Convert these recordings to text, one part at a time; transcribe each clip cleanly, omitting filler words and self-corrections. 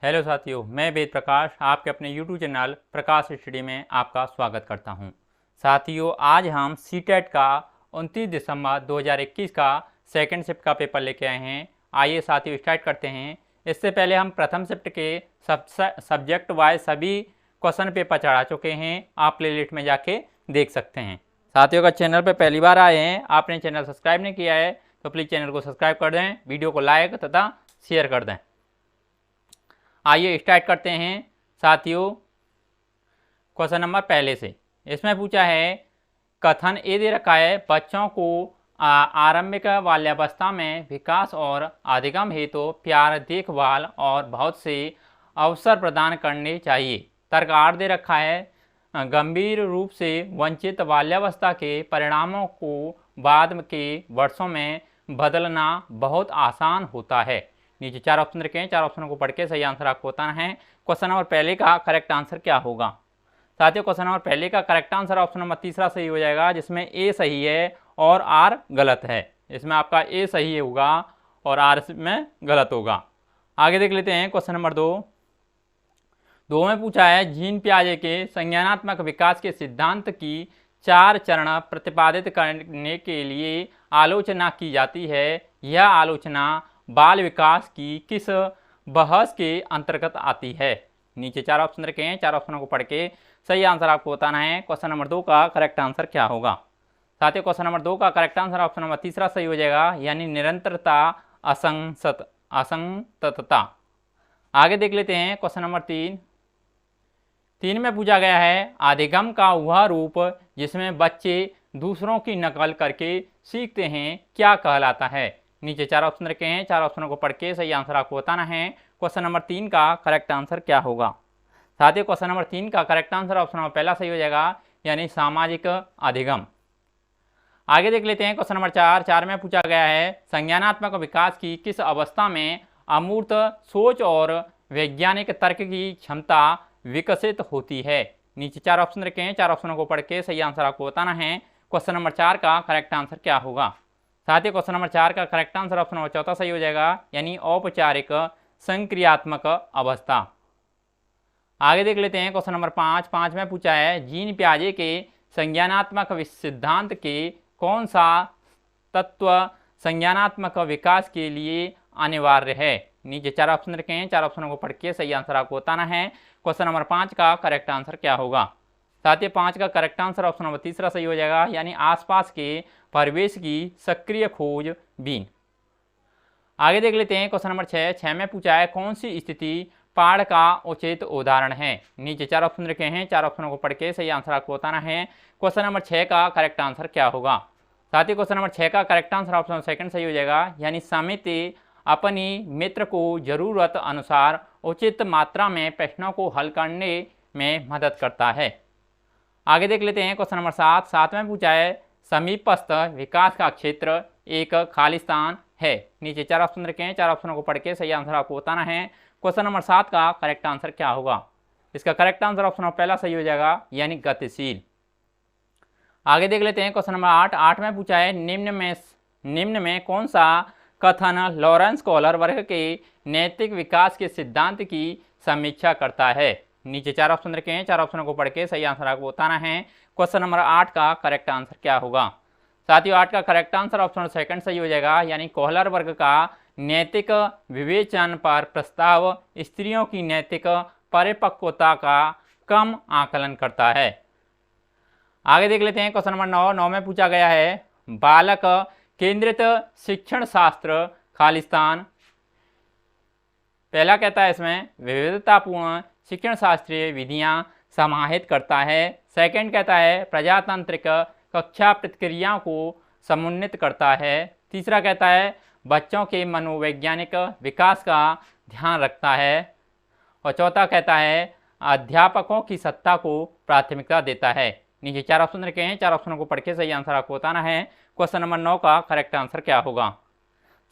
Hello साथियों, मैं वेद प्रकाश आपके अपने YouTube चैनल प्रकाश स्टडी में आपका स्वागत करता हूं। साथियों, आज हम सीटेट का 29 दिसंबर 2021 का सेकंड शिफ्ट का पेपर लेके आए हैं। आइए साथियों स्टार्ट करते हैं। इससे पहले हम प्रथम शिफ्ट के सब्जेक्ट वाइज सभी क्वेश्चन पेपर चढ़ा चुके हैं। आप प्लेलिस्ट में जाके देख सकते हैं। साथियों, अगर चैनल पर पहली बार आए हैं, आपने चैनल सब्सक्राइब नहीं किया है तो प्लीज़ चैनल को सब्सक्राइब कर दें, वीडियो को लाइक तथा शेयर कर दें। आइए स्टार्ट करते हैं साथियों। क्वेश्चन नंबर पहले से इसमें पूछा है, कथन ए दे रखा है, बच्चों को आरंभिक बाल्यावस्था में विकास और अधिगम हेतु प्यार, देखभाल और बहुत से अवसर प्रदान करने चाहिए। तर्क आर दे रखा है, गंभीर रूप से वंचित बाल्यावस्था के परिणामों को बाद के वर्षों में बदलना बहुत आसान होता है। नीचे चार ऑप्शन रखे हैं, चार ऑप्शनों को पढ़ के सही आंसर आपको बताना है। क्वेश्चन नंबर पहले का करेक्ट आंसर क्या होगा? साथियों, क्वेश्चन नंबर पहले का करेक्ट आंसर ऑप्शन नंबर तीसरा सही हो जाएगा, जिसमें ए सही है और आर गलत है। इसमें आपका ए सही होगा और आर में गलत होगा। आगे देख लेते हैं क्वेश्चन नंबर दो में पूछा है, जीन पियाजे के संज्ञानात्मक विकास के सिद्धांत की 4 चरण प्रतिपादित करने के लिए आलोचना की जाती है। यह आलोचना बाल विकास की किस बहस के अंतर्गत आती है? नीचे चार ऑप्शन रखे हैं, चार ऑप्शनों को पढ़ के सही आंसर आपको बताना है। क्वेश्चन नंबर 2 का करेक्ट आंसर क्या होगा? साथियों, क्वेश्चन नंबर 2 का करेक्ट आंसर ऑप्शन नंबर तीसरा सही हो जाएगा, यानी निरंतरता असंततता। आगे देख लेते हैं क्वेश्चन नंबर 3 में पूछा गया है, अधिगम का वह रूप जिसमें बच्चे दूसरों की नकल करके सीखते हैं क्या कहलाता है? नीचे चार ऑप्शन रखे हैं, चार ऑप्शनों को पढ़ के सही आंसर आपको बताना है। क्वेश्चन नंबर 3 का करेक्ट आंसर क्या होगा? साथियों, क्वेश्चन नंबर 3 का करेक्ट आंसर ऑप्शन नंबर पहला सही हो जाएगा, यानी सामाजिक अधिगम। आगे देख लेते हैं क्वेश्चन नंबर 4 में पूछा गया है, संज्ञानात्मक विकास की किस अवस्था में अमूर्त सोच और वैज्ञानिक तर्क की क्षमता विकसित होती है? नीचे चार ऑप्शन रखे हैं, चार ऑप्शनों को पढ़ के सही आंसर आपको बताना है। क्वेश्चन नंबर 4 का करेक्ट आंसर क्या होगा? साथियों, क्वेश्चन नंबर 4 का करेक्ट आंसर ऑप्शन नंबर चौथा सही हो जाएगा, यानी औपचारिक संक्रियात्मक अवस्था। आगे देख लेते हैं क्वेश्चन नंबर 5 में पूछा है, जीन पियाजे के संज्ञानात्मक सिद्धांत के कौन सा तत्व संज्ञानात्मक विकास के लिए अनिवार्य है? नीचे चार ऑप्शन रखे हैं, चार ऑप्शनों को पढ़ के सही आंसर आपको बताना है। क्वेश्चन नंबर 5 का करेक्ट आंसर क्या होगा? साथियों, 5 का करेक्ट आंसर ऑप्शन नंबर तीसरा सही हो जाएगा, यानी आसपास के परिवेश की सक्रिय खोजबीन। आगे देख लेते हैं क्वेश्चन नंबर 6 में पूछा है, कौन सी स्थिति पाठ का उचित उदाहरण है? नीचे चार ऑप्शन रखे हैं, चार ऑप्शनों को पढ़ के सही आंसर आपको बताना है। क्वेश्चन नंबर 6 का करेक्ट आंसर क्या होगा? साथ ही क्वेश्चन नंबर 6 का करेक्ट आंसर ऑप्शन सेकंड सही हो जाएगा, यानी समिति अपनी मित्र को जरूरत अनुसार उचित मात्रा में प्रश्नों को हल करने में मदद करता है। आगे देख लेते हैं क्वेश्चन नंबर 7 में पूछा है, समीपस्थ विकास का क्षेत्र एक खालिस्तान है। नीचे चार ऑप्शन रखे हैं, चार ऑप्शनों को पढ़ के सही आंसर आपको बताना है। क्वेश्चन नंबर 7 का करेक्ट आंसर क्या होगा? इसका करेक्ट आंसर ऑप्शन नंबर पहला सही हो जाएगा, यानी गतिशील। आगे देख लेते हैं क्वेश्चन नंबर 8 में पूछा है, निम्न में कौन सा कथन लॉरेंस कॉलर वर्ग के नैतिक विकास के सिद्धांत की समीक्षा करता है? नीचे चार ऑप्शन रखे हैं, चार ऑप्शनों को पढ़ के सही आंसर आपको बताना है। क्वेश्चन नंबर 8 का करेक्ट आंसर क्या होगा? साथियों, 8 का करेक्ट आंसर ऑप्शन सेकंड सही हो जाएगा, यानी कोहलर वर्ग का नैतिक विवेचन पर प्रस्ताव स्त्रियों की नैतिक परिपक्वता का कम आकलन करता है। आगे देख लेते हैं क्वेश्चन नंबर 9 में पूछा गया है, बालक केंद्रित शिक्षण शास्त्र खालिस्तान। पहला कहता है इसमें विविधतापूर्ण शिक्षण शास्त्रीय विधियां समाहित करता है। सेकंड कहता है प्रजातांत्रिक कक्षा प्रतिक्रियाओं को समुन्नत करता है। तीसरा कहता है बच्चों के मनोवैज्ञानिक विकास का ध्यान रखता है। और चौथा कहता है अध्यापकों की सत्ता को प्राथमिकता देता है। नीचे चार ऑप्शन रखे हैं, चार ऑप्शनों को पढ़ के सही आंसर आपको बताना है। क्वेश्चन नंबर 9 का करेक्ट आंसर क्या होगा?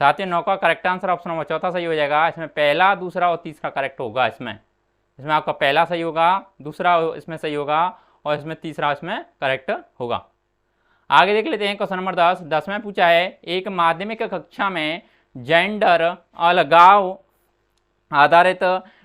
साथ ही 9 का करेक्ट आंसर ऑप्शन नंबर चौथा सही हो जाएगा। इसमें पहला, दूसरा और तीसरा करेक्ट होगा। इसमें आपका पहला सही होगा, दूसरा इसमें सही होगा और इसमें तीसरा इसमें करेक्ट होगा। आगे देख लेते हैं क्वेश्चन नंबर 10 में पूछा है, एक माध्यमिक कक्षा में जेंडर अलगाव आधारित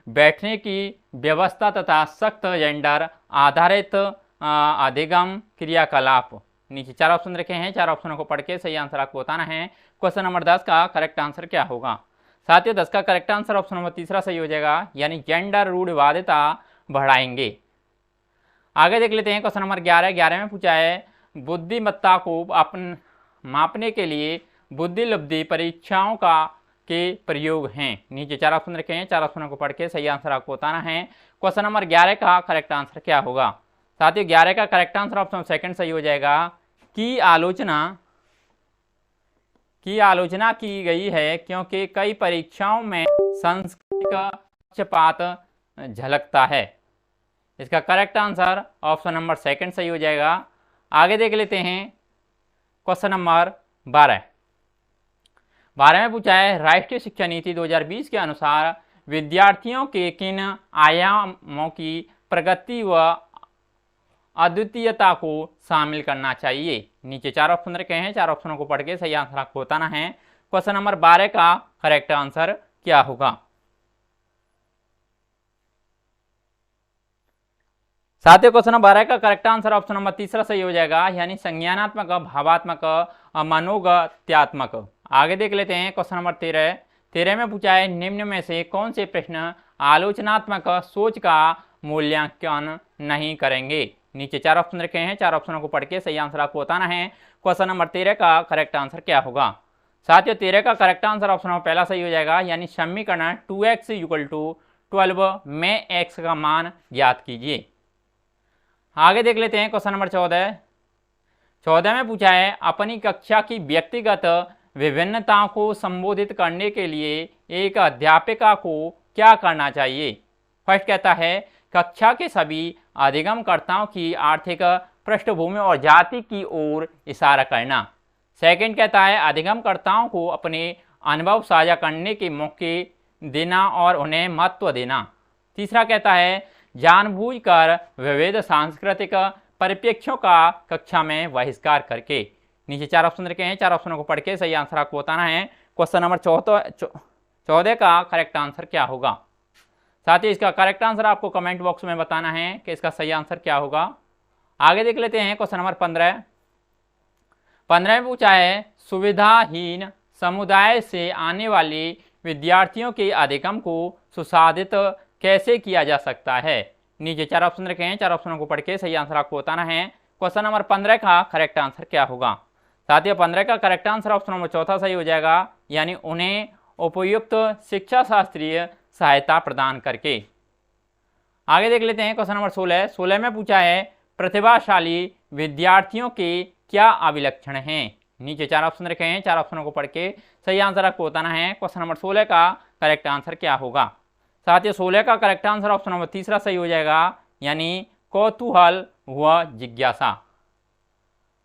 बैठने की व्यवस्था तथा सख्त जेंडर आधारित अधिगम क्रियाकलाप। नीचे 4 ऑप्शन रखे हैं, 4 ऑप्शनों को पढ़ के सही आंसर आपको बताना है। क्वेश्चन नंबर 10 का करेक्ट आंसर क्या होगा? साथियों 10 का करेक्ट आंसर ऑप्शन नंबर तीसरा सही हो जाएगा, यानी जेंडर रूढ़िवादिता बढ़ाएंगे। आगे देख लेते हैं क्वेश्चन नंबर 11। 11 में पूछा है बुद्धिमत्ता को मापने के लिए बुद्धिलब्धि परीक्षाओं के प्रयोग हैं। नीचे 4 ऑप्शन रखे हैं, 4 ऑप्शनों को पढ़ के सही आंसर आपको बताना है। क्वेश्चन नंबर 11 का करेक्ट आंसर क्या होगा? साथियों 11 का करेक्ट आंसर ऑप्शन सेकंड सही हो जाएगा, की आलोचना की गई है क्योंकि कई परीक्षाओं में सांस्कृतिक पक्षपात झलकता है। इसका correct answer option number second सही हो जाएगा। आगे देख लेते हैं क्वेश्चन नंबर 12। 12 में पूछा है राष्ट्रीय शिक्षा नीति 2020 के अनुसार विद्यार्थियों के किन आयामों की प्रगति व अद्वितीयता को शामिल करना चाहिए? नीचे 4 ऑप्शन रखे हैं, 4 ऑप्शनों को पढ़ के सही आंसर आपको बताना है। क्वेश्चन नंबर 12 का करेक्ट आंसर क्या होगा? साथियों क्वेश्चन नंबर 12 का करेक्ट आंसर ऑप्शन नंबर तीसरा सही हो जाएगा, यानी संज्ञानात्मक, भावात्मक, मनोगत्यात्मक। आगे देख लेते हैं क्वेश्चन नंबर 13। 13 में पूछा है निम्न में से कौन से प्रश्न आलोचनात्मक सोच का मूल्यांकन नहीं करेंगे? नीचे 4 ऑप्शन रखे हैं, 4 ऑप्शनों को पढ़ के सही आंसर आपको बताना है। क्वेश्चन नंबर 13 का करेक्ट आंसर क्या होगा? साथियों 13 का करेक्ट आंसर ऑप्शन नंबर पहला सही हो जाएगा, यानी समीकरण 2x = 12 में x का मान ज्ञात कीजिए। आगे देख लेते हैं क्वेश्चन नंबर 14। 14 में पूछा है अपनी कक्षा की व्यक्तिगत विभिन्नताओं को संबोधित करने के लिए एक अध्यापिका को क्या करना चाहिए? फर्स्ट कहता है कक्षा के सभी अधिगमकर्ताओं की आर्थिक पृष्ठभूमि और जाति की ओर इशारा करना। सेकंड कहता है अधिगमकर्ताओं को अपने अनुभव साझा करने के मौके देना और उन्हें महत्व देना। तीसरा कहता है जानबूझकर विविध सांस्कृतिक परिप्रेक्ष्यों का कक्षा में बहिष्कार करके। नीचे 4 ऑप्शन रखे हैं, 4 ऑप्शनों को पढ़ के सही आंसर आपको बताना है। क्वेश्चन नंबर 14 का करेक्ट आंसर क्या होगा? साथ ही इसका करेक्ट आंसर आपको कमेंट बॉक्स में बताना है कि इसका सही आंसर क्या होगा। आगे देख लेते हैं क्वेश्चन नंबर 15। 15 में पूछा है सुविधाहीन समुदाय से आने वाले विद्यार्थियों के अधिगम को सुसाधित कैसे किया जा सकता है? नीचे 4 ऑप्शन रखे हैं, 4 ऑप्शनों को पढ़ के सही आंसर आपको बताना है। क्वेश्चन नंबर 15 का करेक्ट आंसर क्या होगा? साथियों 15 का करेक्ट आंसर ऑप्शन नंबर चौथा सही हो जाएगा, यानी उन्हें उपयुक्त शिक्षा शास्त्रीय सहायता प्रदान करके। आगे देख लेते हैं क्वेश्चन नंबर 16। 16 में पूछा है प्रतिभाशाली विद्यार्थियों के क्या अभिलक्षण हैं? नीचे 4 ऑप्शन रखे हैं, 4 ऑप्शनों को पढ़ के सही आंसर आपको बताना है। क्वेश्चन नंबर 16 का करेक्ट आंसर क्या होगा? साथियों 16 का करेक्ट आंसर ऑप्शन नंबर तीसरा सही हो जाएगा, यानी कौतूहल व जिज्ञासा।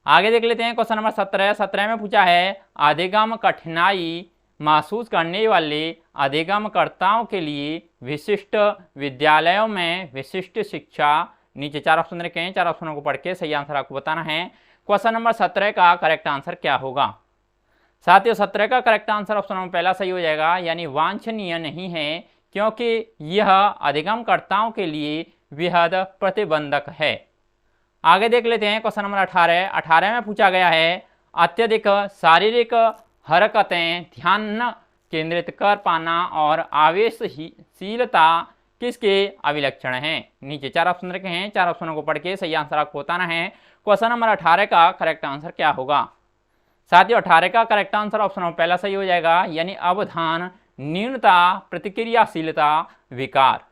आगे देख लेते हैं क्वेश्चन नंबर 17। 17 में पूछा है अधिगम कठिनाई महसूस करने वाले अधिगमकर्ताओं के लिए विशिष्ट विद्यालयों में विशिष्ट शिक्षा। नीचे 4 ऑप्शन रखे हैं, 4 ऑप्शनों को पढ़ के सही आंसर आपको बताना है। क्वेश्चन नंबर 17 का करेक्ट आंसर क्या होगा? साथियों 17 का करेक्ट आंसर ऑप्शन नंबर पहला सही हो जाएगा, यानी वांछनीय नहीं है क्योंकि यह अधिगमकर्ताओं के लिए बेहद प्रतिबंधक है। आगे देख लेते हैं क्वेश्चन नंबर 18। 18 में पूछा गया है अत्यधिक शारीरिक हरकतें, ध्यान केंद्रित कर पाना और आवेशशीलता किसके अभिलक्षण हैं? नीचे 4 ऑप्शन रखे हैं, 4 ऑप्शनों को पढ़ के सही आंसर आपको बताना है। क्वेश्चन नंबर 18 का करेक्ट आंसर क्या होगा? साथियों 18 का करेक्ट आंसर ऑप्शन नंबर पहला सही हो जाएगा, यानी अवधान, न्यूनता, प्रतिक्रियाशीलता, विकार।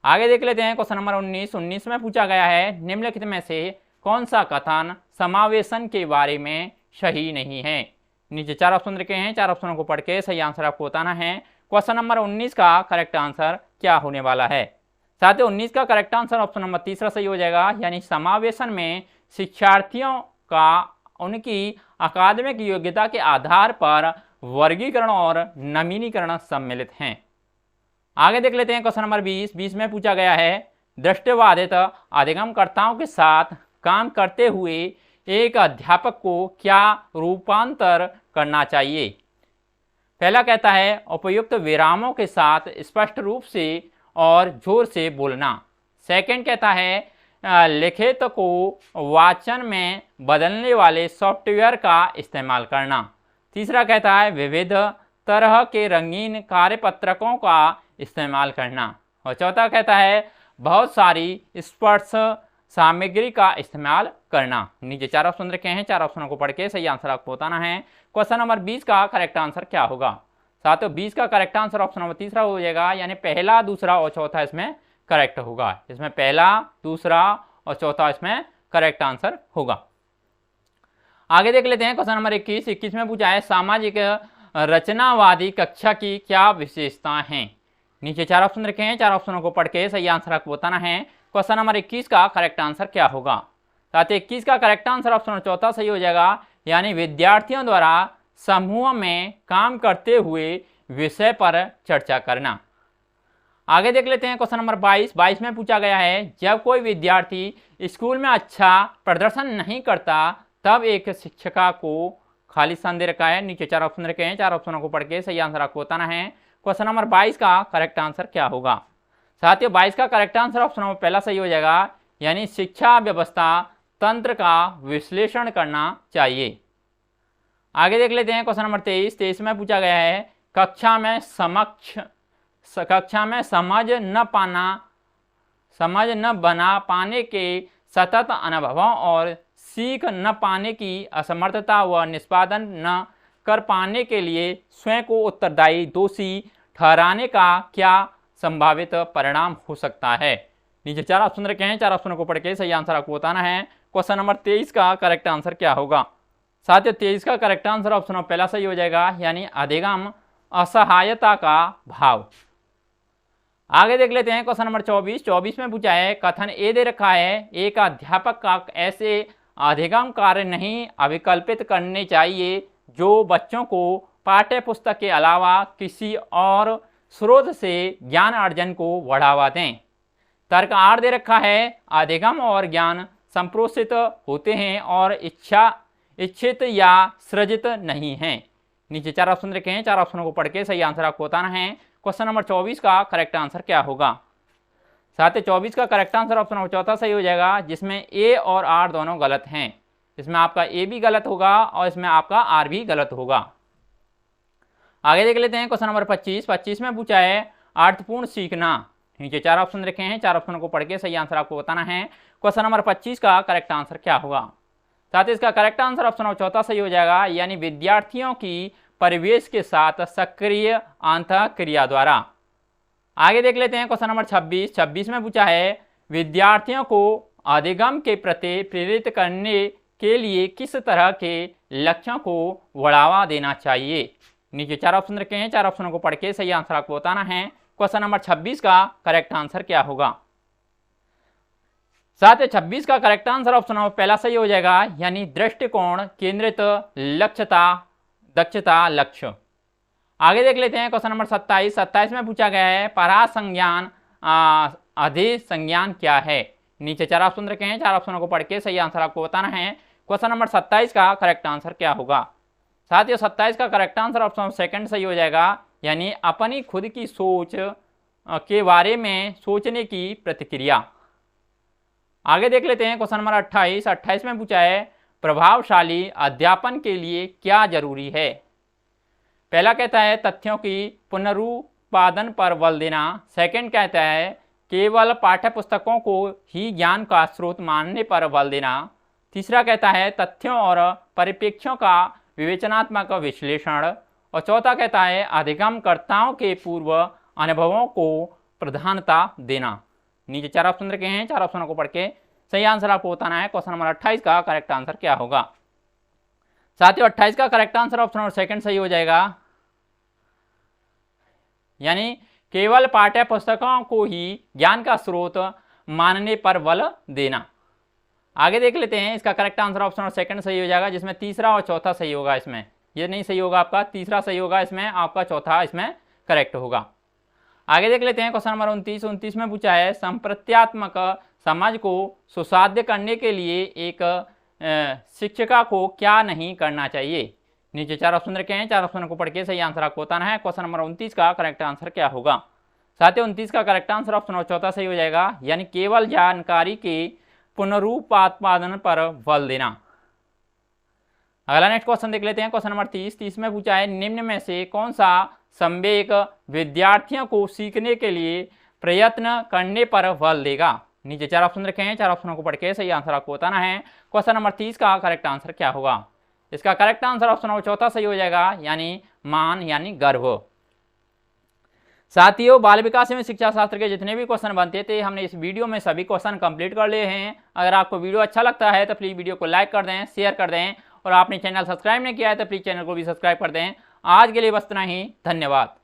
आगे देख लेते हैं क्वेश्चन नंबर 19। 19 में पूछा गया है निम्नलिखित में से कौन सा कथन समावेशन के बारे में सही नहीं है? नीचे 4 ऑप्शन रखे हैं, 4 ऑप्शनों को पढ़ के सही आंसर आपको बताना है। क्वेश्चन नंबर 19 का करेक्ट आंसर क्या होने वाला है? साथियों 19 का करेक्ट आंसर ऑप्शन नंबर तीसरा सही हो जाएगा, यानी समावेशन में शिक्षार्थियों का उनकी अकादमिक योग्यता के आधार पर वर्गीकरण और नवीनीकरण सम्मिलित हैं। आगे देख लेते हैं क्वेश्चन नंबर 20। 20 में पूछा गया है दृष्टिबाधित अधिगमकर्ताओं के साथ काम करते हुए एक अध्यापक को क्या रूपांतर करना चाहिए? पहला कहता है उपयुक्त विरामों के साथ स्पष्ट रूप से और जोर से बोलना। सेकंड कहता है लिखित को वाचन में बदलने वाले सॉफ्टवेयर का इस्तेमाल करना। तीसरा कहता है विविध तरह के रंगीन कार्यपत्रकों का इस्तेमाल करना। और चौथा कहता है बहुत सारी स्पर्श सामग्री का इस्तेमाल करना। नीचे 4 ऑप्शन रखे हैं, 4 ऑप्शनों को पढ़ के सही आंसर आपको बताना है। क्वेश्चन नंबर 20 का करेक्ट आंसर क्या होगा? साथियों 20 का करेक्ट आंसर ऑप्शन नंबर तीसरा हो जाएगा, यानी पहला, दूसरा और चौथा इसमें करेक्ट होगा। इसमें पहला, दूसरा और चौथा इसमें करेक्ट आंसर होगा। आगे देख लेते हैं क्वेश्चन नंबर 21 में पूछा है सामाजिक रचनावादी कक्षा की क्या विशेषताएं हैं। नीचे 4 ऑप्शन रखे हैं, 4 ऑप्शनों को पढ़ के सही आंसर आपको बताना है। क्वेश्चन नंबर 21 का करेक्ट आंसर क्या होगा? साथ ही 21 का करेक्ट आंसर ऑप्शन चौथा सही हो जाएगा, यानी विद्यार्थियों द्वारा समूह में काम करते हुए विषय पर चर्चा करना। आगे देख लेते हैं क्वेश्चन नंबर 22 में पूछा गया है जब कोई विद्यार्थी स्कूल में अच्छा प्रदर्शन नहीं करता तब एक शिक्षिका को खाली स्थान दे रखा है। नीचे 4 ऑप्शन रखे हैं, 4 ऑप्शनों को पढ़ के सही आंसर आपको बताना है। क्वेश्चन नंबर 22 का करेक्ट आंसर क्या होगा? साथियों 22 का करेक्ट आंसर ऑप्शन नंबर पहला सही हो जाएगा, यानी शिक्षा व्यवस्था तंत्र का विश्लेषण करना चाहिए। आगे देख लेते हैं क्वेश्चन नंबर 23 में पूछा गया है कक्षा में समझ न बना पाने के सतत अनुभवों और सीख न पाने की असमर्थता व निष्पादन न कर पाने के लिए स्वयं को उत्तरदायी दोषी ठहराने का क्या संभावित परिणाम हो सकता है। नीचे 4 ऑप्शन रखे हैं, 4 ऑप्शनों को पढ़ के सही आंसर आपको बताना है। क्वेश्चन नंबर 23 का करेक्ट आंसर क्या होगा? साथियों 23 का करेक्ट आंसर ऑप्शन पहला सही हो जाएगा, यानी अधिगम असहायता का भाव। आगे देख लेते हैं क्वेश्चन नंबर 24 में पूछा है कथन ए दे रखा है एक अध्यापक का ऐसे अधिगम कार्य नहीं अभिकल्पित करने चाहिए जो बच्चों को पाठ्य पुस्तक के अलावा किसी और स्रोत से ज्ञान अर्जन को बढ़ावा दें। तर्क आर दे रखा है अधिगम और ज्ञान संप्रोषित होते हैं और इच्छित या सृजित नहीं हैं। नीचे 4 ऑप्शन रखे हैं, 4 ऑप्शनों को पढ़ के सही आंसर आपको बताना है। क्वेश्चन नंबर 24 का करेक्ट आंसर क्या होगा? साथ ही 24 का करेक्ट आंसर ऑप्शन नंबर चौथा सही हो जाएगा, जिसमें ए और आर दोनों गलत हैं। इसमें आपका ए भी गलत होगा और इसमें आपका आर भी गलत होगा। आगे देख लेते हैं क्वेश्चन नंबर 25 में पूछा है अर्थपूर्ण सीखना। नीचे 4 ऑप्शन रखे हैं, 4 ऑप्शनों को पढ़ के सही आंसर आपको बताना है। क्वेश्चन नंबर 25 का करेक्ट आंसर क्या होगा? साथ ही इसका करेक्ट आंसर ऑप्शन नंबर चौथा सही हो जाएगा, यानी विद्यार्थियों की परिवेश के साथ सक्रिय अंतः क्रिया द्वारा। आगे देख लेते हैं क्वेश्चन नंबर 26 में पूछा है विद्यार्थियों को अधिगम के प्रति प्रेरित करने के लिए किस तरह के लक्ष्यों को बढ़ावा देना चाहिए। नीचे 4 ऑप्शन रखे हैं, 4 ऑप्शनों को पढ़ के सही आंसर आपको बताना है। क्वेश्चन नंबर 26 का करेक्ट आंसर क्या होगा? साथ ही 26 का करेक्ट आंसर ऑप्शन नंबर पहला सही हो जाएगा, यानी दृष्टिकोण केंद्रित दक्षता लक्ष्य। आगे देख लेते हैं क्वेश्चन नंबर 27 में पूछा गया है परासंज्ञान अधिसंज्ञान क्या है। नीचे 4 ऑप्शन रखे हैं, 4 ऑप्शनों को पढ़ के सही आंसर आपको बताना है। क्वेश्चन नंबर 27 का करेक्ट आंसर क्या होगा? साथ ही 27 का करेक्ट आंसर ऑप्शन सेकंड सही हो जाएगा, यानी अपनी खुद की सोच के बारे में सोचने की प्रतिक्रिया। आगे देख लेते हैं क्वेश्चन नंबर 28 में पूछा है प्रभावशाली अध्यापन के लिए क्या जरूरी है। पहला कहता है तथ्यों की पुनरुत्पादन पर बल देना। सेकंड कहता है केवल पाठ्य पुस्तकों को ही ज्ञान का स्रोत मानने पर बल देना। तीसरा कहता है तथ्यों और परिप्रेक्ष्यों का विवेचनात्मक विश्लेषण। और चौथा कहता है अधिगमकर्ताओं के पूर्व अनुभवों को प्रधानता देना। नीचे 4 ऑप्शन रखे हैं, 4 ऑप्शनों को पढ़ के सही आंसर आपको बताना है। क्वेश्चन नंबर 28 का करेक्ट आंसर क्या होगा? साथियों 28 का correct answer option number second सही हो जाएगा, यानी केवल पाठ्य पुस्तकों को ही ज्ञान का स्रोत मानने पर बल देना। आगे देख लेते हैं इसका correct answer option number second सही हो जाएगा, जिसमें तीसरा और चौथा सही होगा। इसमें ये नहीं सही होगा आपका, तीसरा सही होगा इसमें, आपका चौथा इसमें करेक्ट होगा। आगे देख लेते हैं क्वेश्चन नंबर 29 में पूछा है संप्रत्यात्मक समझ को सुसाध्य करने के लिए एक शिक्षिका को क्या नहीं करना चाहिए। नीचे 4 ऑप्शन रखे हैं, 4 ऑप्शन को पढ़ के सही आंसर आपको बताना है। क्वेश्चन नंबर 29 का करेक्ट आंसर क्या होगा? साथियों 29 का करेक्ट आंसर ऑप्शन नंबर चौथा सही हो जाएगा, यानी केवल जानकारी के पुनरुत्पादन पर बल देना। अगला नेक्स्ट क्वेश्चन देख लेते हैं। क्वेश्चन नंबर 30 में पूछा है, निम्न में से कौन सा संवेग विद्यार्थियों को सीखने के लिए प्रयत्न करने पर बल देगा? नीचे 4 ऑप्शन रखे हैं, 4 ऑप्शनों को पढ़ के सही आंसर आपको बताना है। क्वेश्चन नंबर 30 का करेक्ट आंसर क्या होगा? इसका करेक्ट आंसर ऑप्शन नंबर चौथा सही हो जाएगा, यानी मान यानी गर्व। साथियों बाल विकास एवं शिक्षा शास्त्र के जितने भी क्वेश्चन बनते थे हमने इस वीडियो में सभी क्वेश्चन कंप्लीट कर लिए हैं। अगर आपको वीडियो अच्छा लगता है तो प्लीज़ वीडियो को लाइक कर दें, शेयर कर दें, और आपने चैनल सब्सक्राइब नहीं किया है तो प्लीज़ चैनल को भी सब्सक्राइब कर दें। आज के लिए बस इतना ही, धन्यवाद।